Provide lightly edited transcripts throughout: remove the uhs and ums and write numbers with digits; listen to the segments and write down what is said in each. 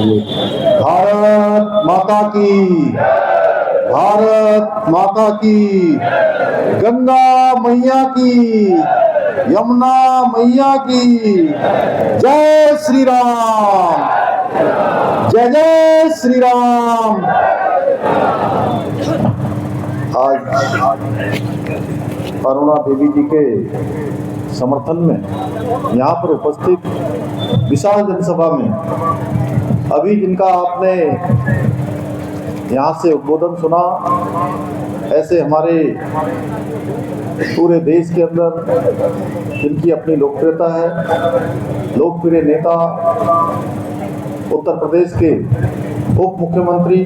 बोलिए। भारत माता की, भारत माता की, गंगा मैया की, यमुना मैया की, जय श्री राम, जय जय श्री राम। आज अरुणा देवी जी के समर्थन में यहाँ पर उपस्थित विशाल जनसभा में अभी जिनका आपने यहाँ से उद्बोधन सुना, ऐसे हमारे पूरे देश के अंदर जिनकी अपनी लोकप्रियता है, लोकप्रिय नेता उत्तर प्रदेश के उप मुख्यमंत्री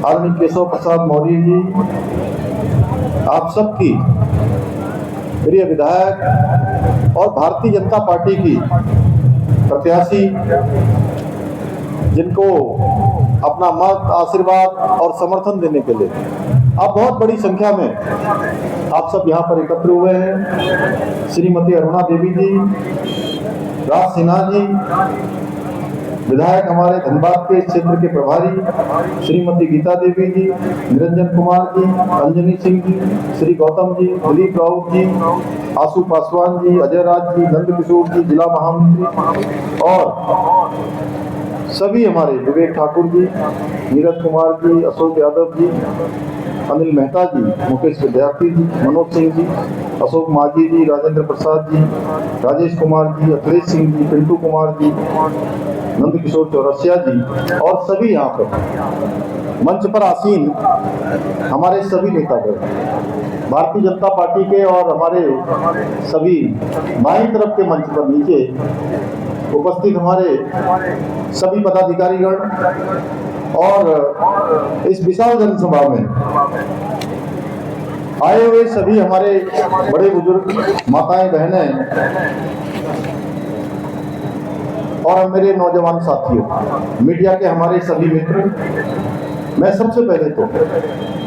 आदरणीय केशव प्रसाद मौर्य जी, आप सबकी प्रिय विधायक और भारतीय जनता पार्टी की प्रत्याशी, जिनको अपना मत, आशीर्वाद और समर्थन देने के लिए आप बहुत बड़ी संख्या में आप सब यहाँ पर एकत्र हुए हैं। श्रीमती अरुणा देवी जी, राज सिन्हा जी, विधायक हमारे धनबाद के क्षेत्र के प्रभारी श्रीमती गीता देवी जी, निरंजन कुमार जी, अंजनी सिंह जी, श्री गौतम जी, दिलीप राउत जी, आशु पासवान जी, अजय राज जी, नंद किशोर जी, जिला महामंत्री, और सभी हमारे विवेक ठाकुर जी, नीरज कुमार जी, अशोक यादव जी, अनिल मेहता जी, मुकेश विद्यार्थी जी, मनोज सिंह जी, अशोक माझी जी, राजेंद्र प्रसाद जी, राजेश कुमार जी, अखिलेश सिंह जी, पिंटू कुमार जी, नंद किशोर चौरसिया जी, और सभी यहाँ पर मंच पर आसीन हमारे सभी नेतागण, भारतीय जनता पार्टी के और हमारे सभी बाईं तरफ के मंच पर नीचे उपस्थित हमारे सभी पदाधिकारीगण और इस विशाल जनसभा में आए हुए सभी हमारे बड़े बुजुर्ग, माताएं, बहनें और मेरे नौजवान साथियों, मीडिया के हमारे सभी मित्र, मैं सबसे पहले तो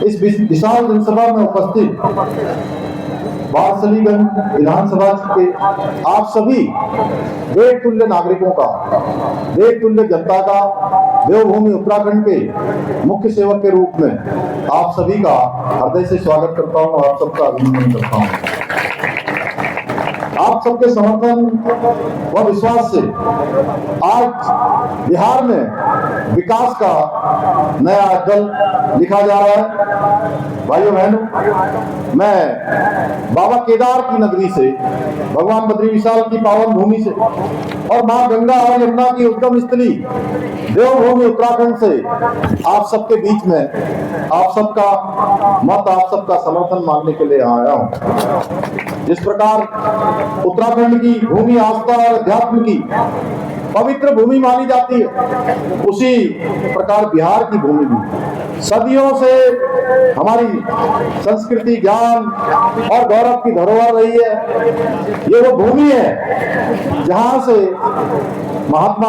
इस विशाल जनसभा में उपस्थित वारसलीगंज विधानसभा के आप सभी देश तुल्य नागरिकों का, देश तुल्य जनता का, देवभूमि उत्तराखंड के मुख्य सेवक के रूप में आप सभी का हृदय से स्वागत करता हूं, आप सबका अभिनंदन करता हूं। आप सबके समर्थन व विश्वास से आज बिहार में विकास का नया अध्याय लिखा जा रहा है। भाइयों बहनों, मैं बाबा केदार की नगरी से, भगवान बद्री विशाल की पावन भूमि से और मां गंगा और यमुना की उद्गम स्थली देवभूमि उत्तराखंड से आप सबके बीच में आप सबका मत, आप सबका समर्थन मांगने के लिए आया हूं। जिस प्रकार उत्तराखंड की भूमि आस्था और अध्यात्म की पवित्र भूमि मानी जाती है, उसी प्रकार बिहार की भूमि भी सदियों से हमारी संस्कृति, ज्ञान और गौरव की धरोहर रही है। ये वो भूमि है जहां से महात्मा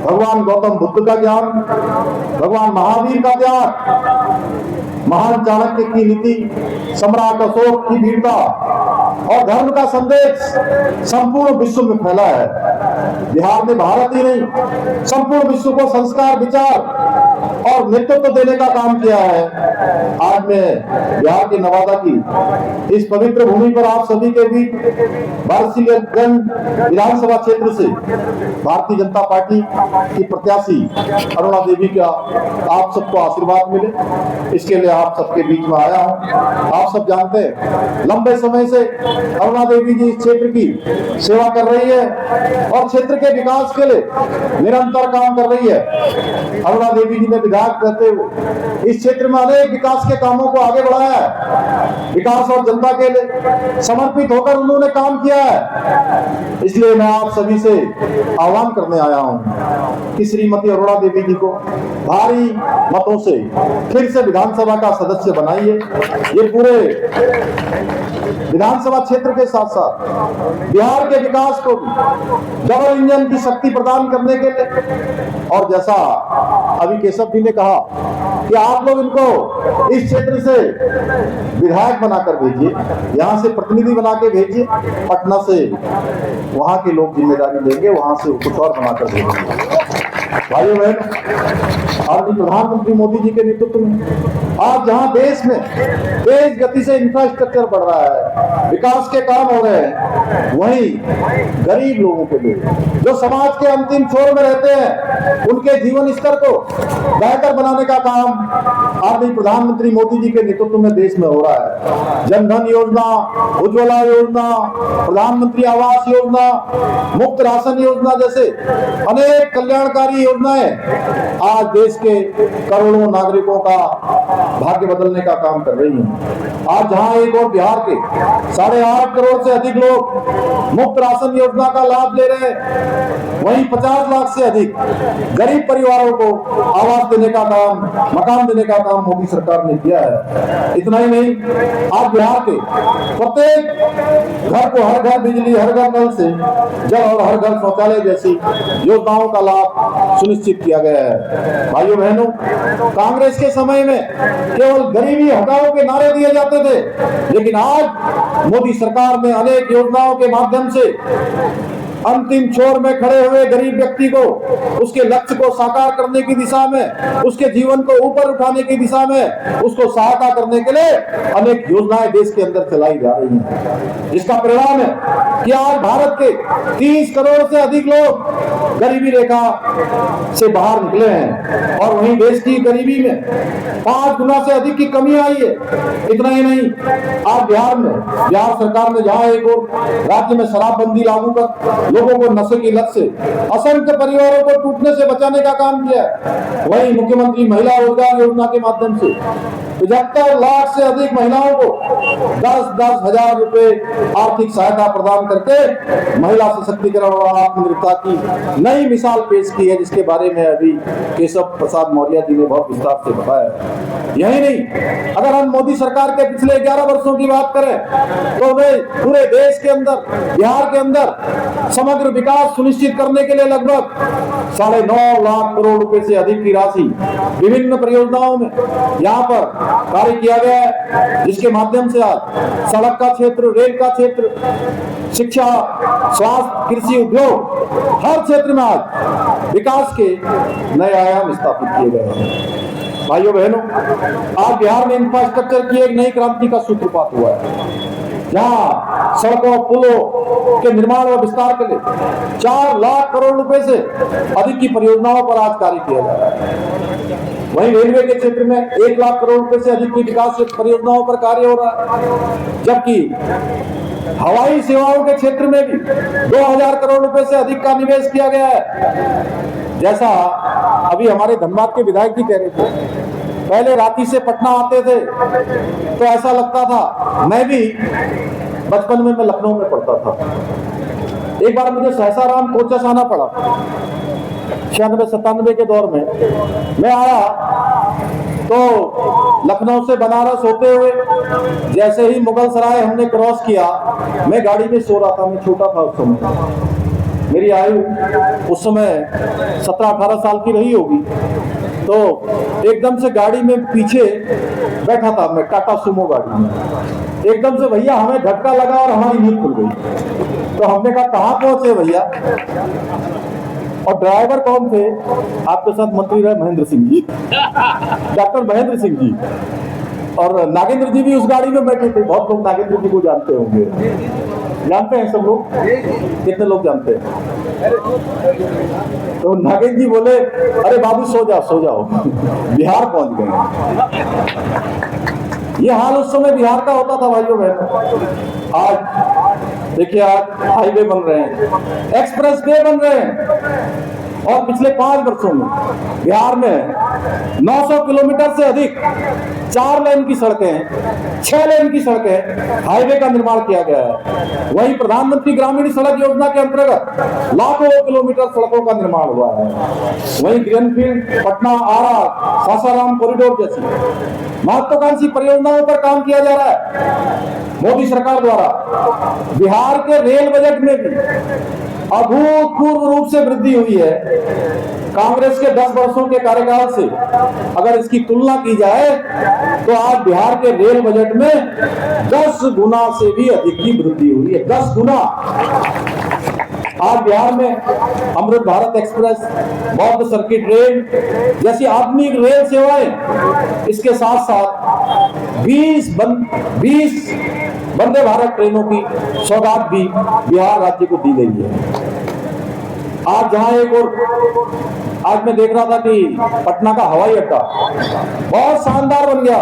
भगवान गौतम बुद्ध का ज्ञान, भगवान महावीर का त्याग, महान चाणक्य की नीति, सम्राट अशोक की वीरता और धर्म का संदेश संपूर्ण विश्व में फैला है। बिहार ने भारत ही नहीं, संपूर्ण विश्व को संस्कार, विचार और नेतृत्व देने का काम किया है। आज मैं बिहार के नवादा की इस पवित्र भूमि पर आप सभी के बीच वारसलीगंज विधानसभा क्षेत्र से भारतीय जनता पार्टी की प्रत्याशी अरुणा देवी का आप सबको आशीर्वाद मिले, इसके लिए आप सबके बीच में आया हूं। आप सब जानते हैं, लंबे समय से अरुणा देवी जी इस क्षेत्र की सेवा कर रही है और क्षेत्र के विकास के लिए निरंतर काम कर रही है। अरुणा देवी जी ने विधायक रहते हुए इस क्षेत्र में अनेक विकास के कामों को आगे बढ़ाया है। विकास और जनता के लिए समर्पित होकर उन्होंने काम किया है। इसलिए मैं आप सभी से आह्वान करने आया हूं कि श्रीमती अरुणा देवी जी को भारी मतों से फिर से विधानसभा का सदस्य बनाइए। ये पूरे विधानसभा क्षेत्र के साथ साथ बिहार के विकास को डबल इंजन की शक्ति प्रदान करने के लिए, और जैसा अभी केशव जी ने कहा कि आप लोग इनको इस क्षेत्र से विधायक बनाकर भेजिए, यहाँ से प्रतिनिधि बना के भेजिए, पटना से वहां के लोग जिम्मेदारी लेंगे, वहां से कुछ और बनाकर भेजिए। भाइयों बहनों, आदरणीय प्रधानमंत्री मोदी जी के नेतृत्व में आज जहां देश में तेज गति से इंफ्रास्ट्रक्चर बढ़ रहा है, विकास के काम हो रहे हैं, वहीं गरीब लोगों के लिए जो समाज के अंतिम छोर में रहते हैं, उनके जीवन स्तर को बेहतर बनाने का काम आदरणीय प्रधानमंत्री मोदी जी के नेतृत्व में देश में हो रहा है। जनधन योजना, उज्ज्वला योजना, प्रधानमंत्री आवास योजना, मुफ्त राशन योजना जैसे अनेक कल्याणकारी योजनाएं आज देश के करोड़ों नागरिकों का भाग्य बदलने का काम कर रही हैं। आज जहां एक और बिहार के 8.5 करोड़ से अधिक लोग मुफ्त राशन योजना का लाभ ले रहे हैं, वहीं 50 लाख से अधिक गरीब परिवारों को आवास देने का काम, मकान देने का काम मोदी सरकार ने किया है। इतना ही नहीं, आज बिहार के प्रत्येक घर को हर घर बिजली, हर घर नल से जल और हर घर शौचालय जैसी योजनाओं का लाभ सुनिश्चित किया गया है। भाइयों बहनों, कांग्रेस के समय में केवल गरीबी हटाओ के नारे दिए जाते थे, लेकिन आज मोदी सरकार ने अनेक योजनाओं के माध्यम से अंतिम छोर में खड़े हुए गरीब व्यक्ति को उसके लक्ष्य को साकार करने की दिशा में, उसके जीवन को ऊपर उठाने की दिशा में उसको सहायता करने के लिए अनेक योजनाएं देश के अंदर चलाई जा रही हैं, जिसका परिणाम है कि आज भारत के 30 करोड़ से अधिक लोग गरीबी रेखा से बाहर निकले हैं और वहीं देश की गरीबी में 5 गुना से अधिक की कमी आई है। इतना ही नहीं, आज बिहार सरकार ने जहां एक और राज्य में शराबबंदी लागू कर लोगों को नशे की लत से असंख्य परिवारों को टूटने से बचाने का काम किया, वहीं मुख्यमंत्री महिला रोजगार योजना के माध्यम से 75 लाख से अधिक महिलाओं को 10-10 हजार रुपए आर्थिक सहायता प्रदान करके महिला सशक्तिकरण और आत्मनिर्भरता की नई मिसाल पेश की है, जिसके बारे में अभी केशव प्रसाद मौर्य जी ने बहुत विस्तार से बताया। यही नहीं, अगर हम मोदी सरकार के पिछले 11 वर्षों की बात करें तो वे पूरे देश के अंदर, बिहार के अंदर समग्र विकास सुनिश्चित करने के लिए लगभग 9.5 लाख करोड़ रुपए से अधिक की राशि विभिन्न परियोजनाओं में यहाँ पर कार्य किया गया है, जिसके माध्यम से आज सड़क का क्षेत्र, रेल का क्षेत्र, शिक्षा, स्वास्थ्य, कृषि, उद्योग, हर क्षेत्र में आज विकास के नए आयाम स्थापित किए गए हैं। भाइयों बहनों, आज बिहार में इंफ्रास्ट्रक्चर की एक नई क्रांति का सूत्रपात हुआ है, जहां सड़कों, पुलों के निर्माण और विस्तार के लिए 4 लाख करोड़ रुपए से अधिक की परियोजनाओं पर आज कार्य किया जा रहा है। वहीं रेलवे के क्षेत्र में 1 लाख करोड़ रुपए से अधिक की विकास परियोजनाओं पर कार्य हो रहा है, जबकि हवाई सेवाओं के क्षेत्र में भी 2000 करोड़ रुपए से अधिक का निवेश किया गया है। जैसा अभी हमारे धनबाद के विधायक जी कह रहे थे, पहले रांची से पटना आते थे तो ऐसा लगता था, मैं भी बचपन में मैं लखनऊ में पढ़ता था, एक बार मुझे सहसाराम कोचस आना पड़ा 96-97 के दौर में। मैं आया तो लखनऊ से बनारस होते हुए जैसे ही मुगल सराय हमने क्रॉस किया, मैं गाड़ी में सो रहा था, मैं छोटा था उस समय, मेरी आयु उस समय 17-18 साल की रही होगी। तो एकदम से गाड़ी में पीछे बैठा था मैं, टाटा सुमो गाड़ी में, एकदम से भैया हमें झटका लगा और हमारी नींद खुल गई। तो हमने कहा कहाँ पहुंचे भैया, और ड्राइवर कौन थे? आपके साथ मंत्री रहे महेंद्र सिंह जी, डॉक्टर महेंद्र सिंह जी, और नागेंद्र जी भी उस गाड़ी में बैठे थे। बहुत लोग नागेंद्र जी को जानते होंगे, जानते हैं सब लोग? कितने लोग जानते हैं? तो नागेंद्र जी बोले, अरे बाबू सो जाओ बिहार पहुंच गए। ये हाल उस समय बिहार का होता था भाइयों बहनों। आज देखिए, आज हाईवे बन रहे हैं, एक्सप्रेस वे बन रहे हैं, और पिछले 5 वर्षों में बिहार में 900 किलोमीटर से अधिक 4 लेन की सड़कें, 6 लेन की सड़कें, हाईवे का निर्माण किया गया है। वहीं प्रधानमंत्री ग्रामीण सड़क योजना के अंतर्गत लाखों किलोमीटर सड़कों का निर्माण हुआ है। वहीं ग्रीनफील्ड पटना आरा सासाराम कॉरिडोर जैसी महत्वाकांक्षी परियोजनाओं पर काम किया जा रहा है मोदी सरकार द्वारा। बिहार के रेल बजट में भी अभूतपूर्व रूप से वृद्धि हुई है। कांग्रेस के 10 वर्षों के कार्यकाल से अगर इसकी तुलना की जाए तो आज बिहार के रेल बजट में 10 गुना से भी अधिक की वृद्धि हुई है, 10 गुना। आज बिहार में अमृत भारत एक्सप्रेस, बौद्ध सर्किट रेल जैसी आधुनिक रेल सेवाएं, इसके साथ साथ 20 वंदे भारत ट्रेनों की सौगात भी बिहार राज्य को दी गई है। आज जहां एक और आज मैं देख रहा था कि पटना का हवाई अड्डा बहुत शानदार बन गया,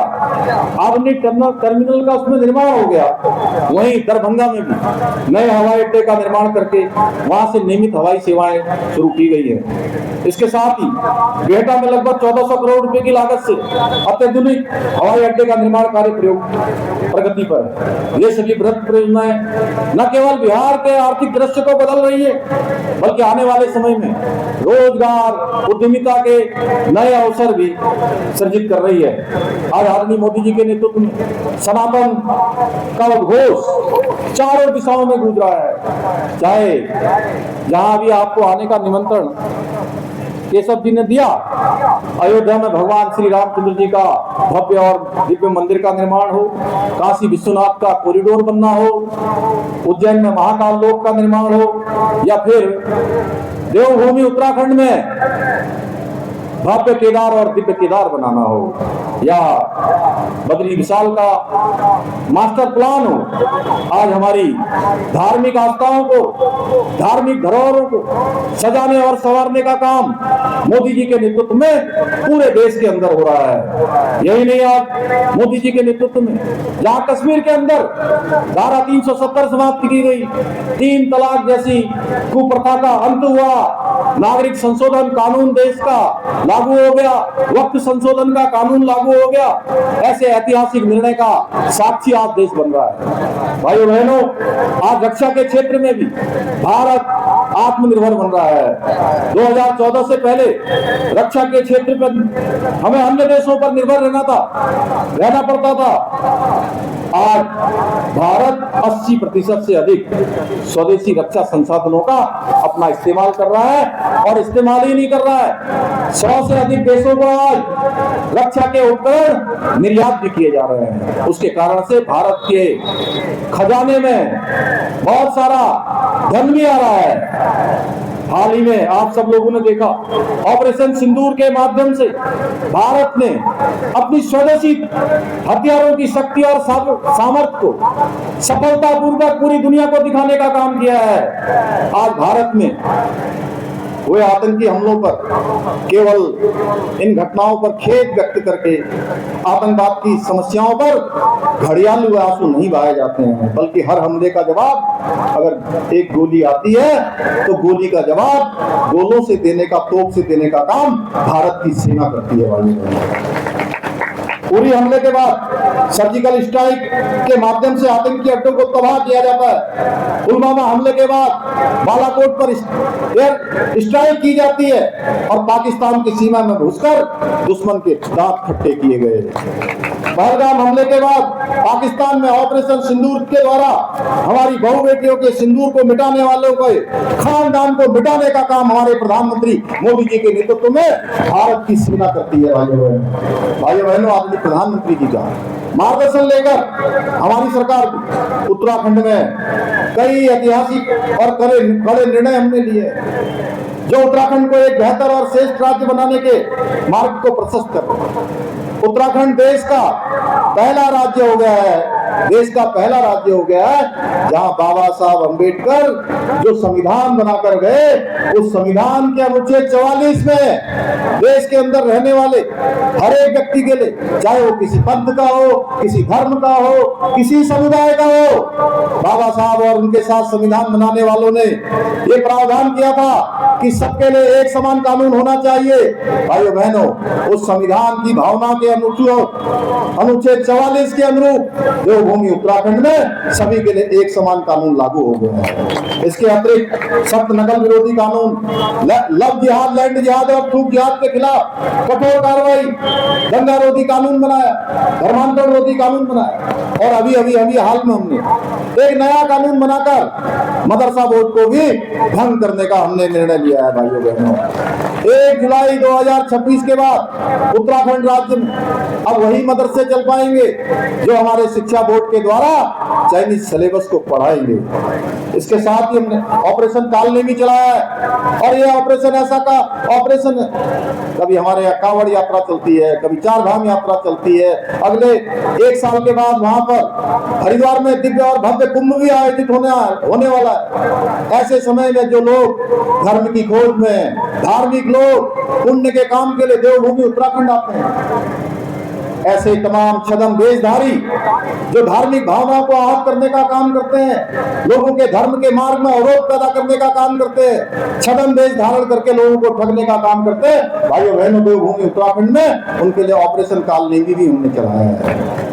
आधुनिक टर्मिनल का उसमें निर्माण हो गया। वहीं दरभंगा में भी नए हवाई अड्डे का निर्माण करके वहां से नियमित हवाई सेवाएं शुरू की गई है। इसके साथ ही बिहटा में लगभग 1400 करोड़ रुपए की लागत से अत्याधुनिक हवाई अड्डे का निर्माण कार्य प्रगति पर है। ये सभी बृहत परियोजनाएं न केवल बिहार के आर्थिक दृश्य को बदल रही है, बल्कि आने वाले समय में रोजगार, उद्यमिता के नए अवसर भी सृजित कर रही है। आज आदरणीय मोदी जी के नेतृत्व में सनातन का उद्घोष चारों दिशाओं में गूंज रहा है। चाहे जहां भी आपको आने का निमंत्रण केशव जी ने दिया, अयोध्या में भगवान श्री रामचंद्र जी का भव्य और दिव्य मंदिर का निर्माण हो, काशी विश्वनाथ का कॉरिडोर बनना हो, उज्जैन में महाकाल लोक का निर्माण हो, या फिर देवभूमि उत्तराखंड में भव्य केदार और दिव्य केदार बनाना हो, या बद्री विशाल का मास्टर प्लान हो। आज हमारी धार्मिक आस्थाओं को, धार्मिक धरोहरों को सजाने और संवारने का काम मोदी जी के नेतृत्व में पूरे देश के अंदर हो रहा है। यही नहीं, आज मोदी जी के नेतृत्व में जहां कश्मीर के अंदर धारा 370 समाप्त की गई, 3 तलाक जैसी कुप्रथा का अंत हुआ, नागरिक संशोधन कानून देश का लागू हो गया, वक्त संशोधन का कानून लागू हो गया, ऐसे ऐतिहासिक निर्णय का साक्षी आज देश बन रहा है। भाइयों बहनों, आज रक्षा के क्षेत्र में भी भारत आत्मनिर्भर बन रहा है। 2014 से पहले रक्षा के क्षेत्र पर हमें अन्य देशों पर निर्भर रहना पड़ता था। आज भारत 80% से अधिक स्वदेशी रक्षा संसाधनों का अपना इस्तेमाल कर रहा है, और इस्तेमाल ही नहीं कर रहा है, 100 से अधिक देशों को आज रक्षा के उपकरण निर्यात भी किए जा रहे हैं। उसके कारण से भारत के खजाने में बहुत सारा धन भी आ रहा है। हाल ही में आप सब लोगों ने देखा, ऑपरेशन सिंदूर के माध्यम से भारत ने अपनी स्वदेशी हथियारों की शक्ति और सामर्थ्य को सफलतापूर्वक पूरी दुनिया को दिखाने का काम किया है। आज भारत में हुए आतंकी हमलों पर केवल इन घटनाओं पर खेद व्यक्त करके आतंकवाद की समस्याओं पर घड़ियालू आंसू नहीं बहाए जाते हैं, बल्कि हर हमले का जवाब, अगर एक गोली आती है तो गोली का जवाब गोलों से देने का, तोप से देने का काम भारत की सेना करती है। भाइयों, उरी हमले के बाद सर्जिकल स्ट्राइक के माध्यम से आतंकी अड्डों को तबाह किया जाता है। पुलवामा हमले के बाद बालाकोट पर एयर स्ट्राइक की जाती है और पाकिस्तान की सीमा में घुसकर दुश्मन के दांत खट्टे किए गए। पहलगाम हमले के बाद पाकिस्तान में ऑपरेशन सिंदूर के द्वारा हमारी बहू बेटियों के सिंदूर को मिटाने वालों के खानदान को मिटाने का काम हमारे प्रधानमंत्री मोदी जी के नेतृत्व में भारत की सेना करती है। भाइयों बहनों, आदरणीय प्रधानमंत्री जी का मार्गदर्शन लेकर हमारी सरकार उत्तराखंड में कई ऐतिहासिक और कड़े निर्णय हमने लिए, जो उत्तराखंड को एक बेहतर और श्रेष्ठ राज्य बनाने के मार्ग को प्रशस्त कर उत्तराखंड देश का पहला राज्य हो गया है, देश का पहला राज्य हो गया है जहां बाबा साहब अंबेडकर जो संविधान बनाकर गए, उस संविधान के अनुच्छेद 44 में देश के अंदर रहने वाले हर एक व्यक्ति के लिए, चाहे वो किसी पंथ का हो, किसी धर्म का हो, किसी समुदाय का हो, बाबा साहब और उनके साथ संविधान बनाने वालों ने ये प्रावधान किया था कि सबके लिए एक समान कानून होना चाहिए। भाइयों बहनों, उस संविधान की भावना के अनुच्छेद 44 के अनुरूप देवभूमि उत्तराखंड में सभी के लिए एक समान कानून लागू हो गया है। इसके अतिरिक्त सख्त नकल विरोधी कानून, लव जिहाद, लैंड जिहाद और थूक जिहाद के खिलाफ कठोर कार्रवाई, दंगा रोधी कानून बनाया, धर्मांतरण रोधी कानून बनाया, और अभी हाल में हमने एक नया कानून बनाकर मदरसा बोर्ड को भी भंग करने का हमने निर्णय लिया है। भाइयों बहनों, 1 जुलाई 2026 के बाद उत्तराखंड राज्य में अब वही मदरसे चल पाएंगे जो हमारे शिक्षा बोर्ड के द्वारा चाइनीज सिलेबस को पढ़ाएंगे। इसके साथ ही हमने ऑपरेशन कालने भी चलाया है, और ये ऑपरेशन ऐसा का ऑपरेशन है, कभी हमारे यहाँ कांवड़ यात्रा चलती है, कभी 4 धाम यात्रा चलती है, अगले 1 साल के बाद वहां पर हरिद्वार में दिव्य और भव्य कुंभ भी आयोजित होने वाला है। ऐसे समय में जो लोग धर्म की खोज में, धार्मिक लोग पुण्य के काम के लिए देवभूमि उत्तराखंड आते हैं, ऐसे तमाम छद्म वेशधारी जो धार्मिक भावनाओं को आहत करने का काम करते हैं, लोगों के धर्म के मार्ग में अवरोध पैदा करने का काम करते हैं, छद्म वेश धारण करके लोगों को ठगने का काम करते हैं, भाइयों बहनों, देवभूमि उत्तराखंड में उनके लिए ऑपरेशन कालनेमी भी हमने चलाया है।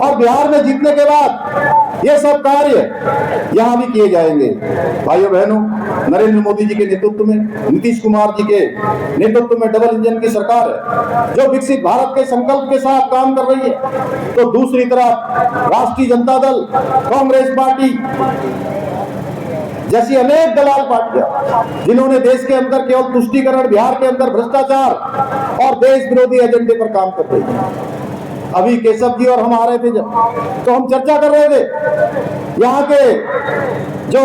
और बिहार में जीतने के बाद ये सब कार्य यहां भी किए जाएंगे। भाइयों बहनों, नरेंद्र मोदी जी के नेतृत्व में, नीतीश कुमार जी के नेतृत्व में डबल इंजन की सरकार है जो विकसित भारत के संकल्प के साथ काम कर रही है। तो दूसरी तरफ राष्ट्रीय जनता दल, कांग्रेस पार्टी जैसी अनेक दलाल पार्टियां जिन्होंने देश के अंदर केवल तुष्टीकरण, बिहार के अंदर भ्रष्टाचार और देश विरोधी एजेंडे पर काम कर रही है। अभी केशव जी और हम आ रहे थे जब, तो हम चर्चा कर रहे थे यहाँ के जो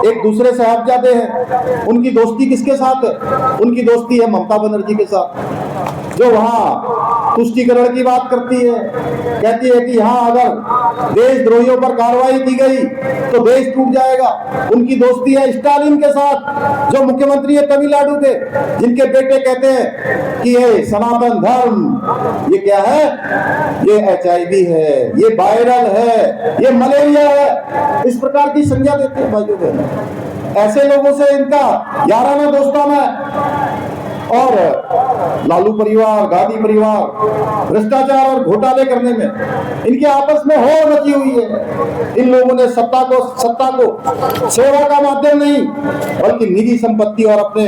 एक दूसरे साहबजादे हैं उनकी दोस्ती किसके साथ है। उनकी दोस्ती है ममता बनर्जी के साथ, जो वहां तुष्टीकरण की बात करती है, कहती है कि यहाँ अगर देशद्रोहियों पर कार्रवाई की गई तो देश टूट जाएगा। उनकी दोस्ती है स्टालिन के साथ, जो मुख्यमंत्री है तमिलनाडु के, जिनके बेटे कहते हैं कि ये सनातन धर्म ये क्या है, ये HIV है, ये वायरल है, ये मलेरिया है, इस प्रकार की संज्ञा देते हैं। भाइयों बहनों, ऐसे लोगों से इनका याराना दोस्ताना है। और लालू परिवार, गांधी परिवार भ्रष्टाचार और घोटाले करने में इनके आपस में हो मची हुई है। इन लोगों ने सत्ता को सेवा का माध्यम नहीं बल्कि निजी संपत्ति और अपने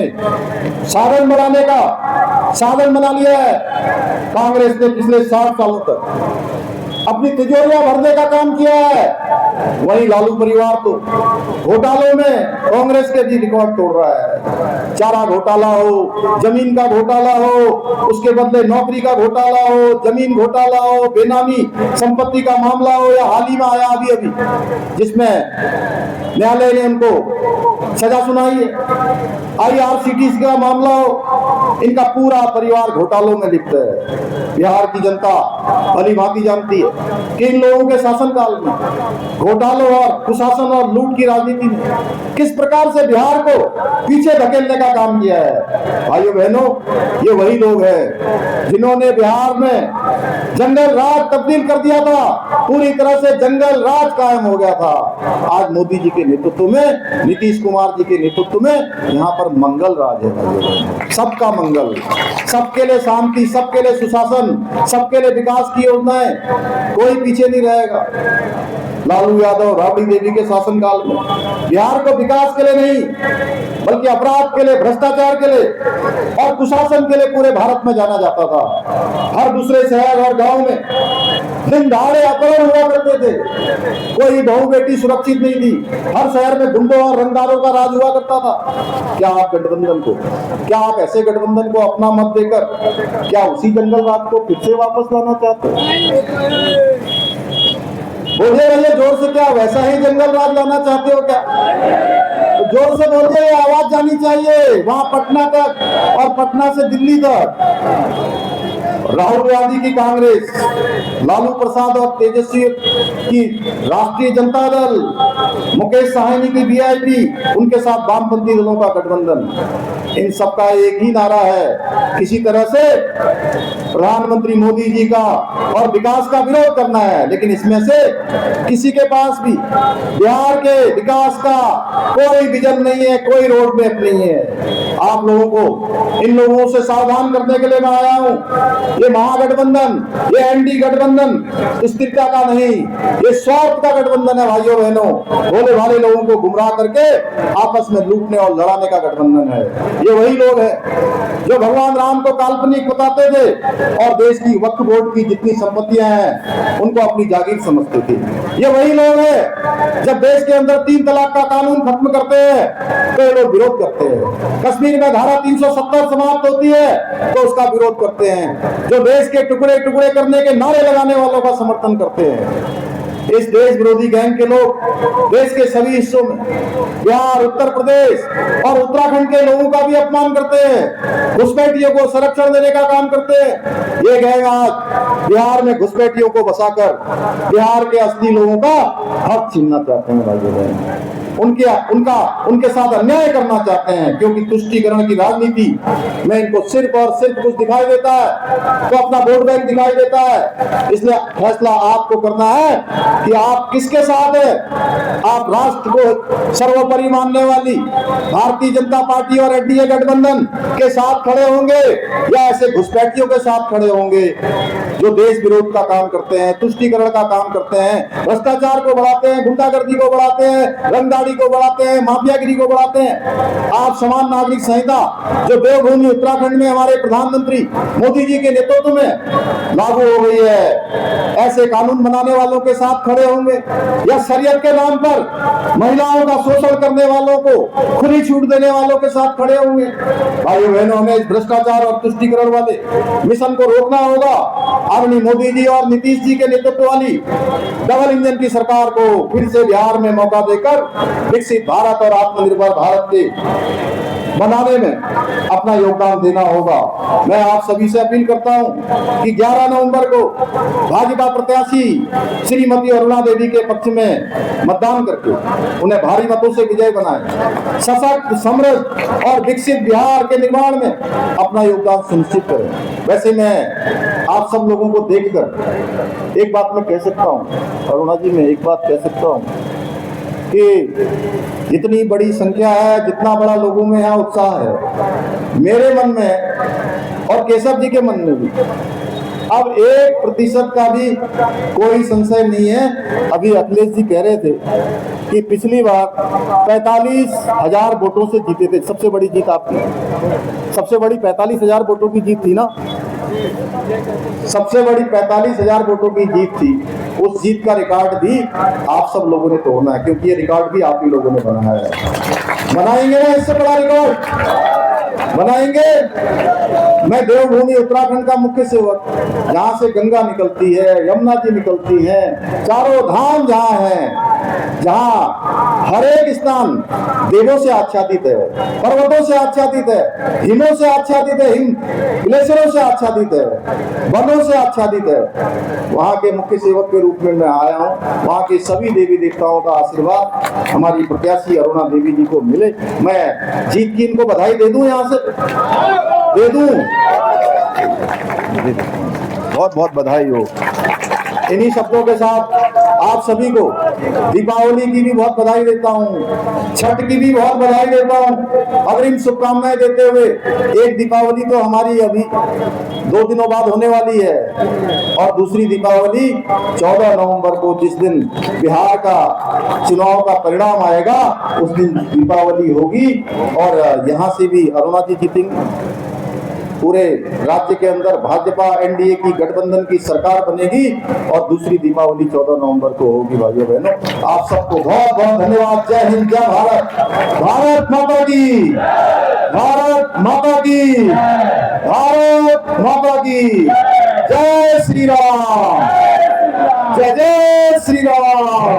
साधन बढ़ाने का साधन बना लिया है। कांग्रेस ने पिछले 60 सालों तक अपनी तिजोरियां भरने का काम किया है, वही लालू परिवार तो घोटालों में कांग्रेस के भी रिकॉर्ड तोड़ रहा है। चारा घोटाला हो, जमीन का घोटाला हो, उसके बदले नौकरी का घोटाला हो, जमीन घोटाला हो, बेनामी संपत्ति का मामला हो, या हाल ही में आया अभी जिसमें न्यायालय ने उनको सजा सुनाई है, IRCTC का मामला हो, इनका पूरा परिवार घोटालों में लिप्त है। बिहार की जनता भली भांति जानती है कि इन लोगों के शासनकाल में घोटालों और कुशासन और लूट की राजनीति ने किस प्रकार से बिहार को पीछे धकेलने का काम किया है। भाइयों बहनों, ये वही लोग हैं जिन्होंने बिहार में जंगल राज तब्दील कर दिया था, पूरी तरह से जंगल राज कायम हो गया था। आज मोदी जी के नेतृत्व में, नीतीश कुमार जी के नेतृत्व में यहाँ पर मंगल राज है। भाइयों बहनों, सबका मंगल, सबके लिए शांति, सबके लिए सुशासन, सबके लिए विकास की योजनाएं, कोई पीछे नहीं रहेगा। लालू यादव, राबड़ी देवी के शासनकाल में बिहार को विकास के लिए नहीं बल्कि अपराध के लिए, भ्रष्टाचार के लिए और कुशासन के लिए पूरे भारत में जाना जाता था। हर दूसरे शहर और गांव में दिन दहाड़े अपहरण हुआ करते थे, कोई बहू बेटी सुरक्षित नहीं थी, हर शहर में गुंडों और रंगदारों का राज हुआ करता था। क्या आप ऐसे गठबंधन को अपना मत देकर क्या उसी जंगल राज को फिर से वापस लाना चाहते हैं? बोलिए भैया जोर से, क्या वैसा ही जंगल राज लाना चाहते हो क्या? तो जोर से बोलिए, आवाज जानी चाहिए वहां पटना तक और पटना से दिल्ली तक। राहुल गांधी की कांग्रेस, लालू प्रसाद और तेजस्वी की राष्ट्रीय जनता दल, मुकेश साहनी की VIP, उनके साथ वामपंथी दलों का गठबंधन, इन सबका एक ही नारा है, किसी तरह से प्रधानमंत्री मोदी जी का और विकास का विरोध करना है। लेकिन इसमें से किसी के पास भी बिहार के विकास का कोई विजन नहीं है, कोई रोड मैप नहीं है। आप लोगों को, इन लोगों से सावधान करने के लिए मैं आया हूं। ये महागठबंधन, ये ND गठबंधन स्थिरता का नहीं, ये स्वार्थ का गठबंधन है। भाइयों बहनों, भोले भाले लोगों को गुमराह करके आपस में लूटने और लड़ाने का गठबंधन है। ये वही लोग हैं जो भगवान राम को काल्पनिक बताते थे और देश की वक्फ बोर्ड की जितनी संपत्तियां हैं उनको अपनी जागीर समझते थे। ये वही लोग हैं जब देश के अंदर 3 तलाक का कानून खत्म करते हैं तो ये लोग विरोध करते हैं। कश्मीर में धारा 370 समाप्त होती है तो उसका विरोध करते हैं। जो देश के टुकड़े टुकड़े करने के नारे लगाने वालों का समर्थन करते हैं। इस देश विरोधी गैंग के लोग देश के सभी हिस्सों में बिहार, उत्तर प्रदेश और उत्तराखंड के लोगों का भी अपमान करते हैं, घुसपैठियों को संरक्षण देने का काम करते हैं। ये गैंग आज बिहार में घुसपैठियों को बसाकर बिहार के असली लोगों का हक छीनना चाहते हैं भाइयों बहनों। उनके साथ अन्याय करना चाहते हैं, क्योंकि तुष्टीकरण की राजनीति में इनको सिर्फ और सिर्फ कुछ दिखाई देता है तो अपना वोट बैंक दिखाई देता है। इसलिए फैसला आपको करना है कि आप किसके साथ है। आप राष्ट्र को सर्वोपरि मानने वाली भारतीय जनता पार्टी और एनडीए गठबंधन के साथ खड़े होंगे या ऐसे घुसपैठियों के साथ खड़े होंगे जो देश विरोध का काम करते हैं, तुष्टीकरण का काम करते हैं, भ्रष्टाचार को बढ़ाते हैं, गुंडागर्दी को बढ़ाते हैं, रंगदारी को बढ़ाते हैं, माफियागिरी को बढ़ाते हैं। आप समान नागरिक संहिता जो देवभूमि उत्तराखंड में हमारे प्रधानमंत्री मोदी जी के नेतृत्व में लागू हो गई है, ऐसे कानून बनाने वालों के साथ खड़े होंगे या शरीयत के नाम पर महिलाओं का शोषण करने वालों को खुली छूट देने वालों के साथ खड़े होंगे। भाइयों बहनों, हमें इस भ्रष्टाचार और तुष्टीकरण वाले मिशन को रोकना होगा। आदरणीय मोदी जी और नीतीश जी के नेतृत्व वाली डबल इंजन की सरकार को फिर से बिहार में मौका देकर विकसित भारत और आत्मनिर्भर भारत के बनाने में अपना योगदान देना होगा। मैं आप सभी से अपील करता हूं कि 11 नवंबर को भाजपा प्रत्याशी श्रीमती अरुणा देवी के पक्ष में मतदान करके उन्हें भारी मतों से विजय बनाएं। सशक्त, समृद्ध और विकसित बिहार के निर्माण में अपना योगदान सुनिश्चित करें। वैसे मैं आप सब लोगों को देखकर एक बात मैं कह सकता हूं, अरुणा जी, मैं एक बात कह सकता हूं कि जितनी बड़ी संख्या है, जितना बड़ा लोगों में यहाँ उत्साह है, मेरे मन में और केशव जी के मन में भी अब 1% का भी कोई संशय नहीं है। अभी अखिलेश जी कह रहे थे कि पिछली बार 45,000 वोटों से जीते थे। सबसे बड़ी जीत आपकी, सबसे बड़ी 45,000 वोटों की जीत थी ना, सबसे बड़ी 45,000 वोटों की जीत थी। उस जीत का रिकॉर्ड भी आप सब लोगों ने तोड़ना है, क्योंकि ये रिकॉर्ड भी आप ही लोगों ने बनाया है। बनाएंगे ना इससे बड़ा रिकॉर्ड? बनाएंगे। मैं देवभूमि उत्तराखंड का मुख्य सेवक, जहाँ से गंगा निकलती है, यमुना जी निकलती है, चारों धाम जहाँ है, जहाँ हर एक स्थान देवों से आच्छादित है, पर्वतों से आच्छादित है, हिमों से आच्छादित है, हिम ग्लेशियरों से आच्छादित है, वनों से आच्छादित है, वहाँ के मुख्य सेवक के रूप में मैं आया हूँ। वहाँ के सभी देवी देवताओं का आशीर्वाद हमारी प्रत्याशी अरुणा देवी जी को मिले। मैं जीत की इनको बधाई दे दूं, यहाँ से दे दूं, बहुत बहुत बधाई हो। इन्हीं शब्दों के साथ आप सभी को दीपावली की भी बहुत बधाई देता हूँ, छठ की भी बहुत बधाई देता हूँ, अग्रिम शुभकामनाएं देते हुए एक दीपावली तो हमारी अभी 2 दिनों बाद होने वाली है और दूसरी दीपावली 14 नवंबर को, जिस दिन बिहार का चुनाव का परिणाम आएगा, उस दिन दीपावली होगी और यहाँ से भी अरुणा जी जीतेंगे। पूरे राज्य के अंदर भाजपा एनडीए की गठबंधन की सरकार बनेगी और दूसरी दीपावली 14 नवंबर को होगी। भाइयों बहनों, आप सबको बहुत बहुत धन्यवाद। जय हिंद, जय भारत, भारत माता की, भारत माता की, भारत माता की। जय श्री राम, जय जय श्री राम।